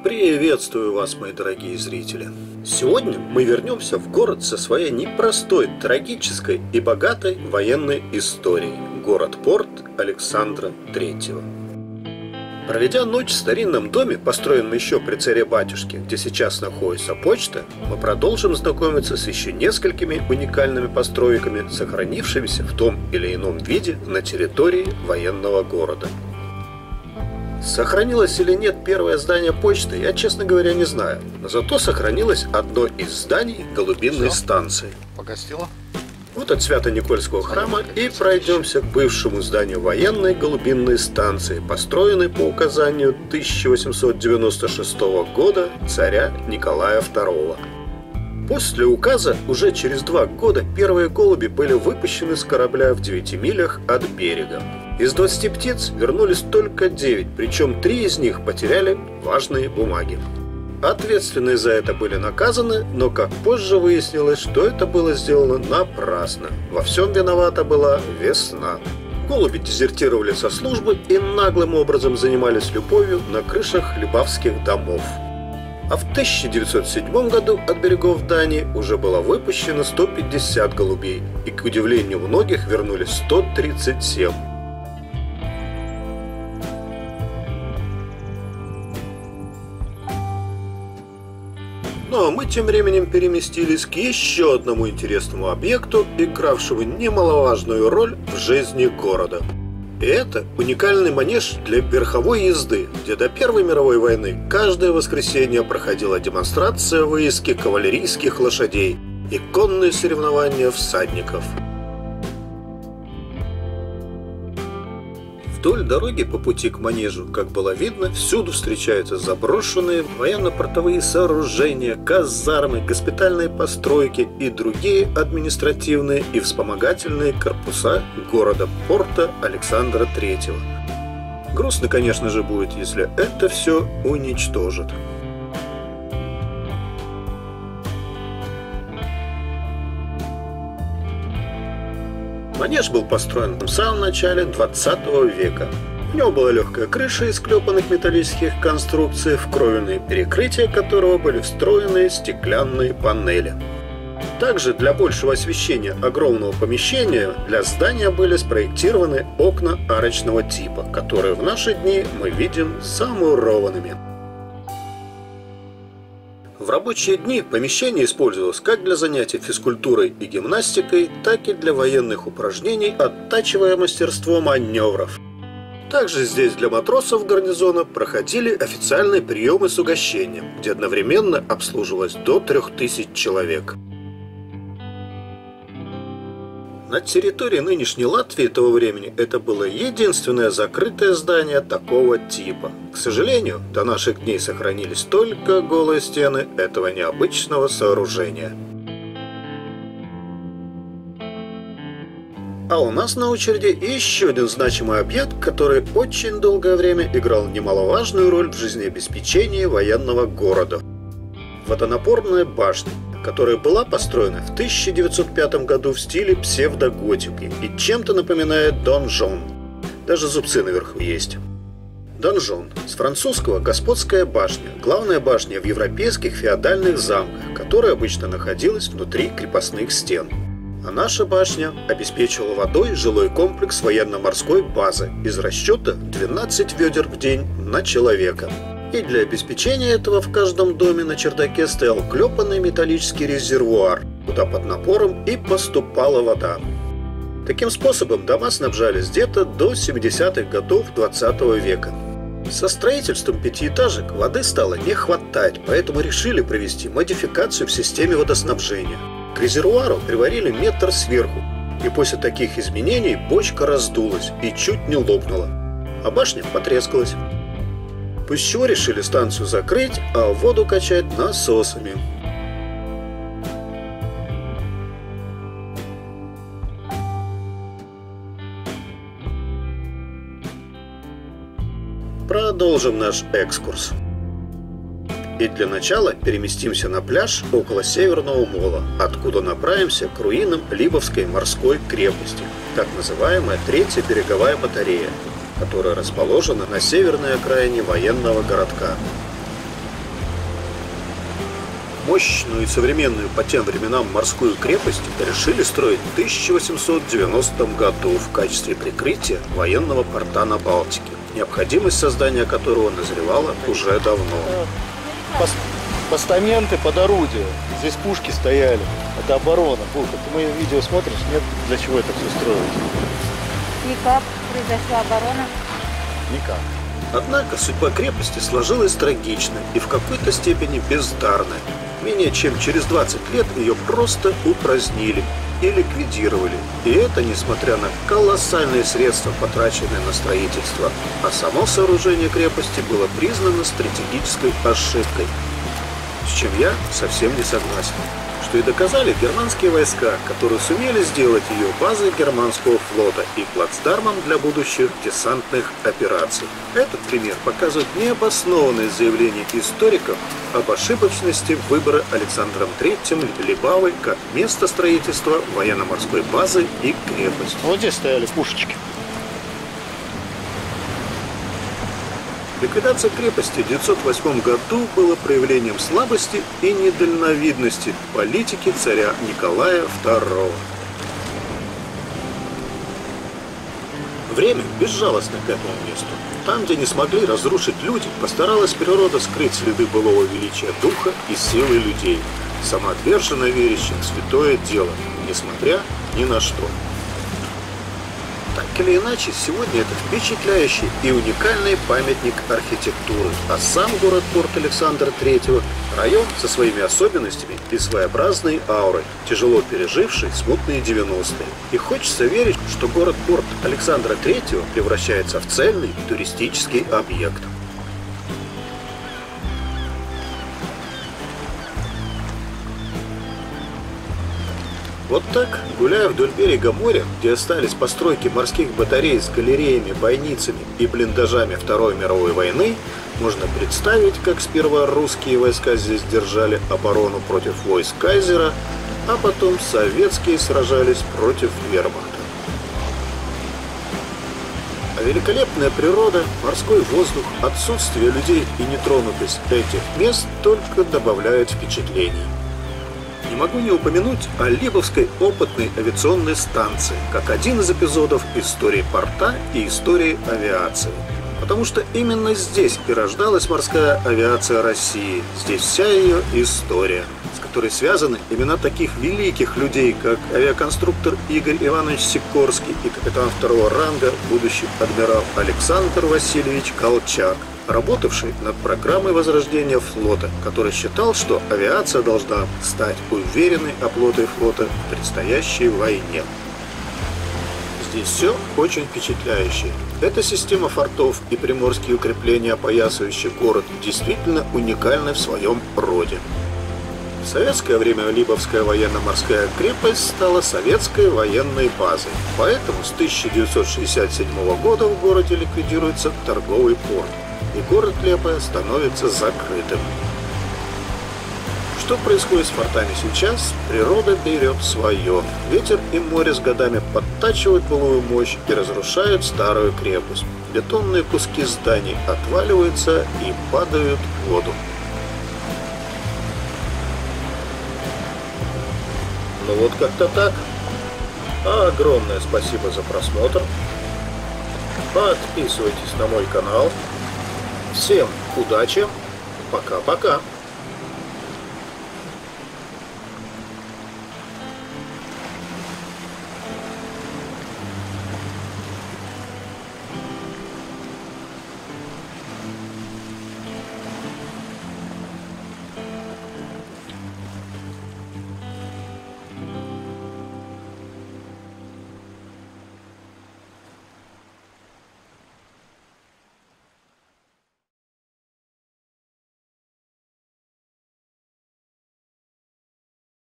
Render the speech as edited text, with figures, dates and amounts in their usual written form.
Приветствую вас, мои дорогие зрители! Сегодня мы вернемся в город со своей непростой, трагической и богатой военной историей. Город-порт Александра III. Проведя ночь в старинном доме, построенном еще при царе-батюшке, где сейчас находится почта, мы продолжим знакомиться с еще несколькими уникальными постройками, сохранившимися в том или ином виде на территории военного города. Сохранилось или нет первое здание почты, я, честно говоря, не знаю. Но зато сохранилось одно из зданий голубинной станции. Погостила? Вот от Свято-Никольского храма и пройдемся к бывшему зданию военной голубинной станции, построенной по указанию 1896 года царя Николая II. После указа уже через 2 года первые голуби были выпущены с корабля в 9 милях от берега. Из 20 птиц вернулись только 9, причем 3 из них потеряли важные бумаги. Ответственные за это были наказаны, но как позже выяснилось, что это было сделано напрасно. Во всем виновата была весна. Голуби дезертировали со службы и наглым образом занимались любовью на крышах либавских домов. А в 1907 году от берегов Дании уже было выпущено 150 голубей, и, к удивлению многих, вернулись 137. Ну а мы тем временем переместились к еще одному интересному объекту, игравшему немаловажную роль в жизни города. И это уникальный манеж для верховой езды, где до Первой мировой войны каждое воскресенье проходила демонстрация выездки кавалерийских лошадей и конные соревнования всадников. Вдоль дороги по пути к манежу, как было видно, всюду встречаются заброшенные военно-портовые сооружения, казармы, госпитальные постройки и другие административные и вспомогательные корпуса города-порта Александра III. Грустно, конечно же, будет, если это все уничтожат. Манеж был построен в самом начале 20 века. В нем была легкая крыша из клепанных металлических конструкций, в кровельные перекрытия которого были встроены стеклянные панели. Также для большего освещения огромного помещения для здания были спроектированы окна арочного типа, которые в наши дни мы видим замурованными. В рабочие дни помещение использовалось как для занятий физкультурой и гимнастикой, так и для военных упражнений, оттачивая мастерство маневров. Также здесь для матросов гарнизона проходили официальные приемы с угощением, где одновременно обслуживалось до 3000 человек. На территории нынешней Латвии того времени это было единственное закрытое здание такого типа. К сожалению, до наших дней сохранились только голые стены этого необычного сооружения. А у нас на очереди еще один значимый объект, который очень долгое время играл немаловажную роль в жизнеобеспечении военного города. Водонапорная башня, которая была построена в 1905 году в стиле псевдоготики и чем-то напоминает донжон. Даже зубцы наверху есть. Донжон с французского «господская башня», главная башня в европейских феодальных замках, которая обычно находилась внутри крепостных стен. А наша башня обеспечивала водой жилой комплекс военно-морской базы из расчета 12 ведер в день на человека. И для обеспечения этого в каждом доме на чердаке стоял клепанный металлический резервуар, куда под напором и поступала вода. Таким способом дома снабжались где-то до 70-х годов 20 века. Со строительством пятиэтажек воды стало не хватать, поэтому решили провести модификацию в системе водоснабжения. К резервуару приварили метр сверху, и после таких изменений бочка раздулась и чуть не лопнула, а башня потрескалась. После чего решили станцию закрыть, а воду качать насосами. Продолжим наш экскурс. И для начала переместимся на пляж около Северного мола, откуда направимся к руинам Либовской морской крепости, так называемая Третья береговая батарея, которая расположена на северной окраине военного городка. Мощную и современную по тем временам морскую крепость решили строить в 1890 году в качестве прикрытия военного порта на Балтике, необходимость создания которого назревала уже давно. Постаменты под орудие. Здесь пушки стояли. Это оборона. Ты мои видео смотришь? Нет? Для чего это все строилось? И как произошла оборона? Никак. Однако судьба крепости сложилась трагично и в какой-то степени бездарная. Менее чем через 20 лет ее просто упразднили и ликвидировали. И это несмотря на колоссальные средства, потраченные на строительство. А само сооружение крепости было признано стратегической ошибкой. С чем я совсем не согласен. Что и доказали германские войска, которые сумели сделать ее базой германского флота и плацдармом для будущих десантных операций. Этот пример показывает необоснованное заявление историков об ошибочности выбора Александром III Либавы как место строительства военно-морской базы и крепости. Вот здесь стояли пушечки. Ликвидация крепости в 1908 году была проявлением слабости и недальновидности политики царя Николая II. Время безжалостно к этому месту. Там, где не смогли разрушить люди, постаралась природа скрыть следы былого величия духа и силы людей, самоотверженно верящих в святое дело, несмотря ни на что. Так или иначе, сегодня это впечатляющий и уникальный памятник архитектуры, а сам город-порт Александра III – район со своими особенностями и своеобразной аурой, тяжело переживший смутные 90-е. И хочется верить, что город-порт Александра III превращается в цельный туристический объект. Вот так, гуляя вдоль берега моря, где остались постройки морских батарей с галереями, бойницами и блиндажами Второй мировой войны, можно представить, как сперва русские войска здесь держали оборону против войск кайзера, а потом советские сражались против вермахта. А великолепная природа, морской воздух, отсутствие людей и нетронутость этих мест только добавляют впечатлений. Не могу не упомянуть о Либовской опытной авиационной станции, как один из эпизодов истории порта и истории авиации. Потому что именно здесь и рождалась морская авиация России, здесь вся ее история, с которой связаны имена таких великих людей, как авиаконструктор Игорь Иванович Сикорский и капитан второго ранга, будущий адмирал Александр Васильевич Колчак, работавший над программой возрождения флота, который считал, что авиация должна стать уверенной оплотой флота в предстоящей войне. Здесь все очень впечатляюще. Эта система фортов и приморские укрепления, опоясывающие город, действительно уникальны в своем роде. В советское время Либовская военно-морская крепость стала советской военной базой. Поэтому с 1967 года в городе ликвидируется торговый порт, и город Лепая становится закрытым. Что происходит с фортами сейчас? Природа берет свое. Ветер и море с годами подтачивают былую мощь и разрушают старую крепость. Бетонные куски зданий отваливаются и падают в воду. Ну вот как-то так. Огромное спасибо за просмотр. Подписывайтесь на мой канал. Всем удачи. Пока-пока.